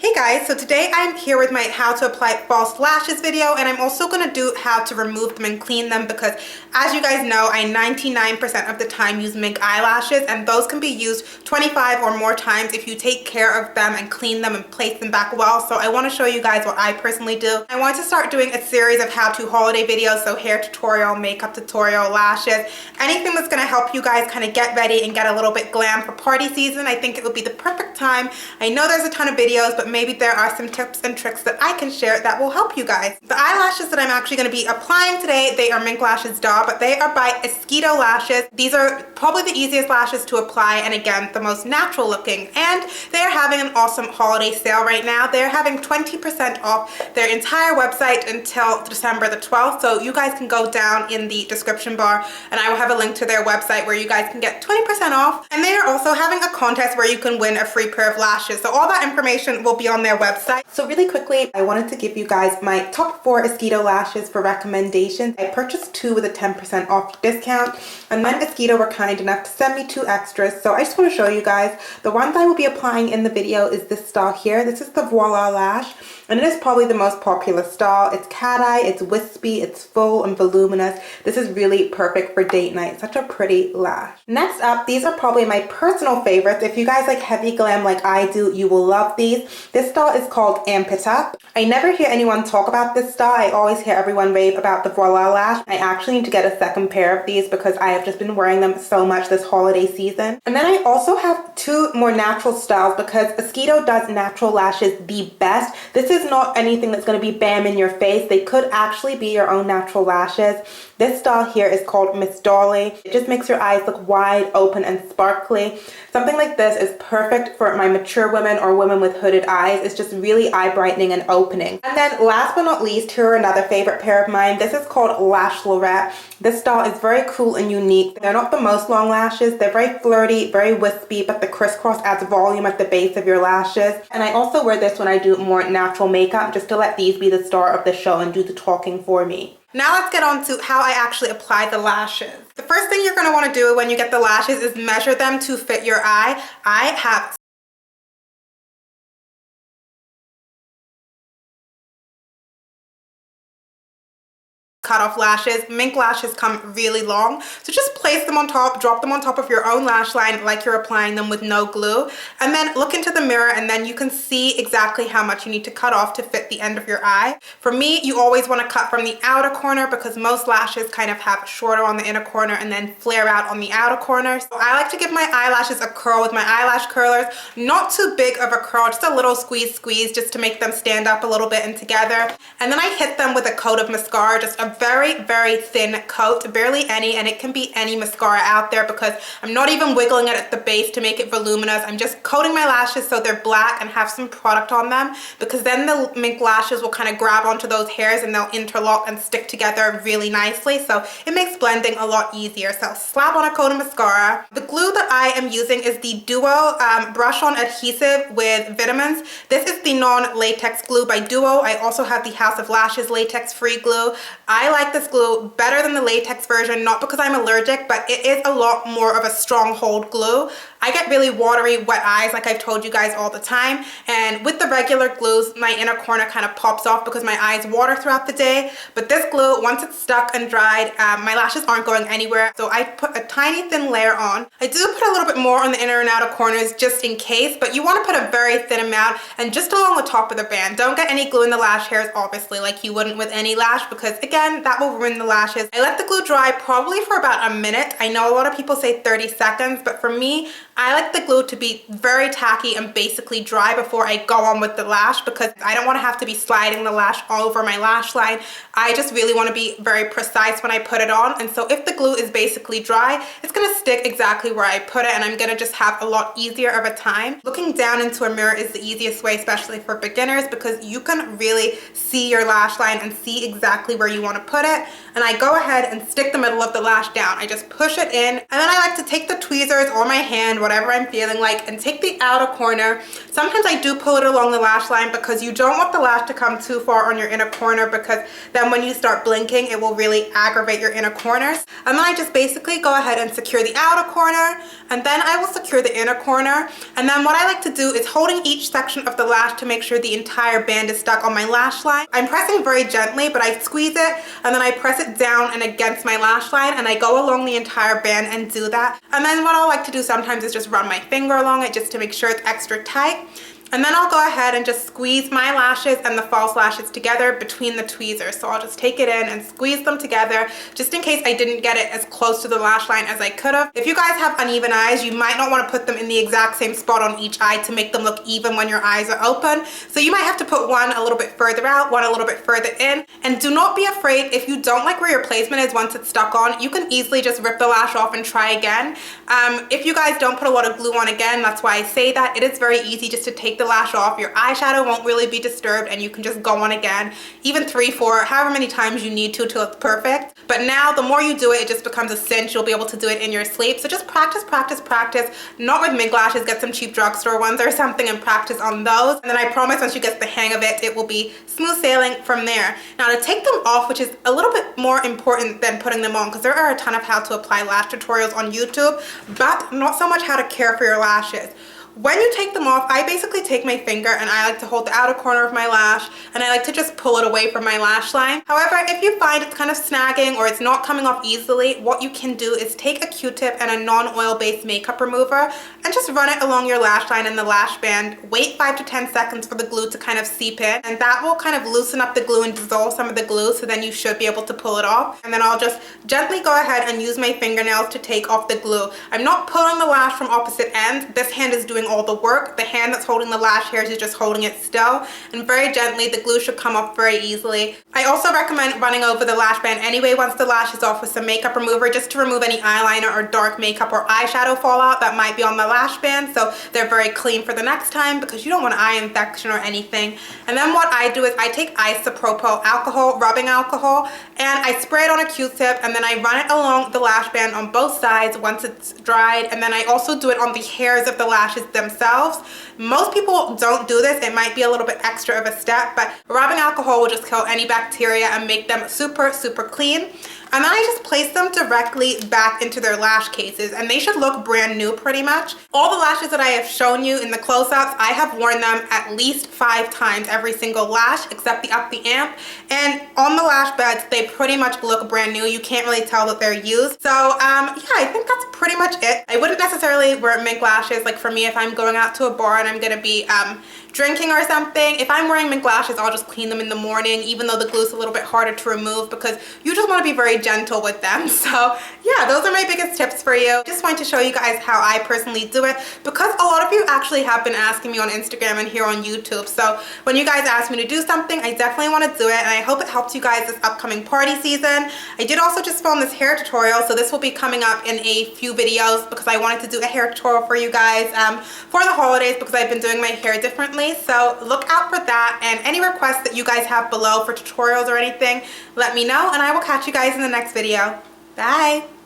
Hey guys, so today I'm here with my how to apply false lashes video, and I'm also going to do how to remove them and clean them because as you guys know, I 99% of the time use mink eyelashes, and those can be used 25 or more times if you take care of them and clean them and place them back well. So I want to show you guys what I personally do. I want to start doing a series of how-to holiday videos, so hair tutorial, makeup tutorial, lashes, anything that's going to help you guys kind of get ready and get a little bit glam for party season. I think it would be the perfect time. I know there's a ton of videos, but maybe there are some tips and tricks that I can share that will help you guys. The eyelashes that I'm actually going to be applying today, they are Mink Lashes Doll, but they are by Esqido lashes. These are probably the easiest lashes to apply, and again, the most natural looking. And they are having an awesome holiday sale right now. They're having 20% off their entire website until December the 12th. So you guys can go down in the description bar and I will have a link to their website where you guys can get 20% off. And they are also having a contest where you can win a free pair of lashes. So all that information will be on their website. So really quickly, I wanted to give you guys my top 4 Esqido lashes for recommendations. I purchased 2 with a 10% off discount, and then Esqido were kind enough to send me 2 extras. So I just want to show you guys. The ones I will be applying in the video is this style here. This is the Voila lash, and it is probably the most popular style. It's cat eye, it's wispy, it's full and voluminous. This is really perfect for date night. Such a pretty lash. Next up, these are probably my personal favorites. If you guys like heavy glam like I do, you will love these. This style is called Amp It Up. I never hear anyone talk about this style. I always hear everyone rave about the Voila lash. I actually need to get a second pair of these because I have just been wearing them so much this holiday season. And then I also have 2 more natural styles because Esqido does natural lashes the best. This is not anything that's going to be bam in your face. They could actually be your own natural lashes. This style here is called Miss Dolly. It just makes your eyes look wide open and sparkly. Something like this is perfect for my mature women or women with hooded eyes. It's just really eye brightening and opening. And then last but not least, here are another favorite pair of mine. This is called Lash Lorette. This style is very cool and unique. They're not the most long lashes. They're very flirty, very wispy, but the crisscross adds volume at the base of your lashes. And I also wear this when I do more natural makeup, just to let these be the star of the show and do the talking for me. Now let's get on to how I actually apply the lashes. The first thing you're going to want to do when you get the lashes is measure them to fit your eye. I have cut off lashes. Mink lashes come really long, so just place them on top, drop them on top of your own lash line like you're applying them with no glue, and then look into the mirror and then you can see exactly how much you need to cut off to fit the end of your eye. For me, you always want to cut from the outer corner because most lashes kind of have shorter on the inner corner and then flare out on the outer corner. So I like to give my eyelashes a curl with my eyelash curlers. Not too big of a curl, just a little squeeze just to make them stand up a little bit and together. And then I hit them with a coat of mascara, just a very thin coat, barely any, and it can be any mascara out there because I'm not even wiggling it at the base to make it voluminous. I'm just coating my lashes so they're black and have some product on them, because then the mink lashes will kind of grab onto those hairs and they'll interlock and stick together really nicely, so it makes blending a lot easier. So slap on a coat of mascara. The glue that I am using is the Duo brush on adhesive with vitamins. This is the non-latex glue by Duo. I also have the House of Lashes latex free glue. I like this glue better than the latex version, not because I'm allergic, but it is a lot more of a stronghold glue. I get really watery, wet eyes like I've told you guys all the time, and with the regular glues, my inner corner kind of pops off because my eyes water throughout the day. But this glue, once it's stuck and dried, my lashes aren't going anywhere, so I put a tiny thin layer on. I do put a little bit more on the inner and outer corners just in case, but you want to put a very thin amount and just along the top of the band. Don't get any glue in the lash hairs, obviously, like you wouldn't with any lash, because again, that will ruin the lashes. I let the glue dry probably for about a minute. I know a lot of people say 30 seconds, but for me, I like the glue to be very tacky and basically dry before I go on with the lash, because I don't want to have to be sliding the lash all over my lash line. I just really want to be very precise when I put it on, and so if the glue is basically dry, it's going to stick exactly where I put it, and I'm going to just have a lot easier of a time. Looking down into a mirror is the easiest way, especially for beginners, because you can really see your lash line and see exactly where you want to put it. And I go ahead and stick the middle of the lash down. I just push it in, and then I like to take the tweezers or my hand, whatever I'm feeling like, and take the outer corner. Sometimes I do pull it along the lash line because you don't want the lash to come too far on your inner corner, because then when you start blinking it will really aggravate your inner corners. And then I just basically go ahead and secure the outer corner, and then I will secure the inner corner. And then what I like to do is holding each section of the lash to make sure the entire band is stuck on my lash line. I'm pressing very gently, but I squeeze it and then I press it down and against my lash line, and I go along the entire band and do that. And then what I like to do sometimes is just run my finger along it just to make sure it's extra tight. And then I'll go ahead and just squeeze my lashes and the false lashes together between the tweezers. So I'll just take it in and squeeze them together just in case I didn't get it as close to the lash line as I could have. If you guys have uneven eyes, you might not want to put them in the exact same spot on each eye to make them look even when your eyes are open. So you might have to put one a little bit further out, one a little bit further in. And do not be afraid if you don't like where your placement is once it's stuck on. You can easily just rip the lash off and try again. If you guys don't put a lot of glue on again, that's why I say that. It is very easy just to take the lash off. Your eyeshadow won't really be disturbed and you can just go on again, even 3, 4, however many times you need to till it's perfect. But now the more you do it, it just becomes a cinch. You'll be able to do it in your sleep. So just practice, practice, practice. Not with mink lashes. Get some cheap drugstore ones or something and practice on those. And then I promise once you get the hang of it, it will be smooth sailing from there. Now to take them off, which is a little bit more important than putting them on, because there are a ton of how to apply lash tutorials on YouTube, but not so much how to care for your lashes. When you take them off, I basically take my finger and I like to hold the outer corner of my lash and I like to just pull it away from my lash line. However, if you find it's kind of snagging or it's not coming off easily, what you can do is take a Q-tip and a non-oil based makeup remover and just run it along your lash line and the lash band. Wait 5 to 10 seconds for the glue to kind of seep in, and that will kind of loosen up the glue and dissolve some of the glue, so then you should be able to pull it off. And then I'll just gently go ahead and use my fingernails to take off the glue. I'm not pulling the lash from opposite ends. This hand is doing all the work. The hand that's holding the lash hairs is just holding it still, and very gently the glue should come off very easily. I also recommend running over the lash band anyway once the lash is off with some makeup remover, just to remove any eyeliner or dark makeup or eyeshadow fallout that might be on the lash band, so they're very clean for the next time, because you don't want eye infection or anything. And then what I do is I take isopropyl alcohol, rubbing alcohol, and I spray it on a Q-tip, and then I run it along the lash band on both sides once it's dried, and then I also do it on the hairs of the lashes themselves. Most people don't do this. It might be a little bit extra of a step, but rubbing alcohol will just kill any bacteria and make them super, super clean. And then I just place them directly back into their lash cases, and they should look brand new pretty much. All the lashes that I have shown you in the close-ups, I have worn them at least 5 times, every single lash except the Up the Amp. And on the lash beds, they pretty much look brand new. You can't really tell that they're used. So yeah, I think that's pretty much it. I wouldn't necessarily wear mink lashes. Like for me, if I'm going out to a bar and I'm gonna be drinking or something, if I'm wearing mink lashes, I'll just clean them in the morning, even though the glue's a little bit harder to remove, because you just want to be very gentle with them. So yeah, those are my biggest tips for you. Just wanted to show you guys how I personally do it, because a lot of you actually have been asking me on Instagram and here on YouTube. So when you guys ask me to do something, I definitely want to do it, and I hope it helps you guys this upcoming party season. I did also just film this hair tutorial, so this will be coming up in a few videos, because I wanted to do a hair tutorial for you guys for the holidays, because I've been doing my hair differently. So look out for that, and any requests that you guys have below for tutorials or anything, let me know, and I will catch you guys in the next video. Bye!